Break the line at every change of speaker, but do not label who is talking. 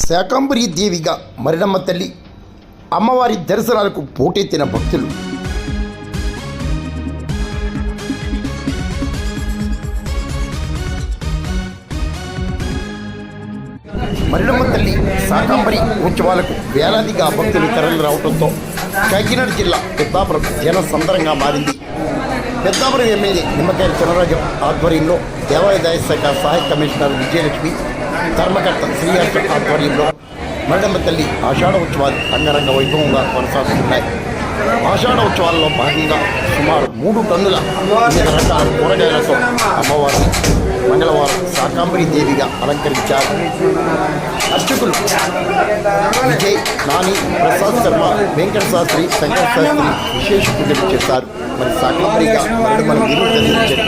శాకంబరి దేవిగా మరిడమ్మ తల్లి అమ్మవారి దర్శనాలకు పోటెత్తిన భక్తులు. మరిడమ్మ తల్లి శాకంబరి ఉత్సవాలకు వేలాదిగా భక్తులు తరలి రావడంతో కాకినాడ జిల్లా పెద్దాపురం జన సందరంగా మారింది. పెద్దాపురం ఎమ్మెల్యే నిమ్మకాయల చినరాజు ఆధ్వర్యంలో దేవాదాయ శాఖ సహాయ కమిషనర్ విజయలక్ష్మి, ధర్మకర్త శ్రీహర్ష ఆధ్వర్యంలో మరిడమ్మ తల్లి ఆషాఢ ఉత్సవాలు అంగరంగ వైభవంగా కొనసాగుతున్నాయి. ఆషాఢ ఉత్సవాల్లో భాగంగా సుమారు 3 టన్నుల 8 రకాల కూరగాయలతో అమ్మవారిని మంగళవారం శాకంబరి దేవిగా అలంకరించారు. అర్చకులు విజయ్, నాని, ప్రసాద్ శర్మ, వెంకట శాస్త్రి, శంకర్ శాస్త్రి విశేష పూజలు చేశారు. మరి శాకంబరిగా మరిడమ్మను నిర్వహించారు.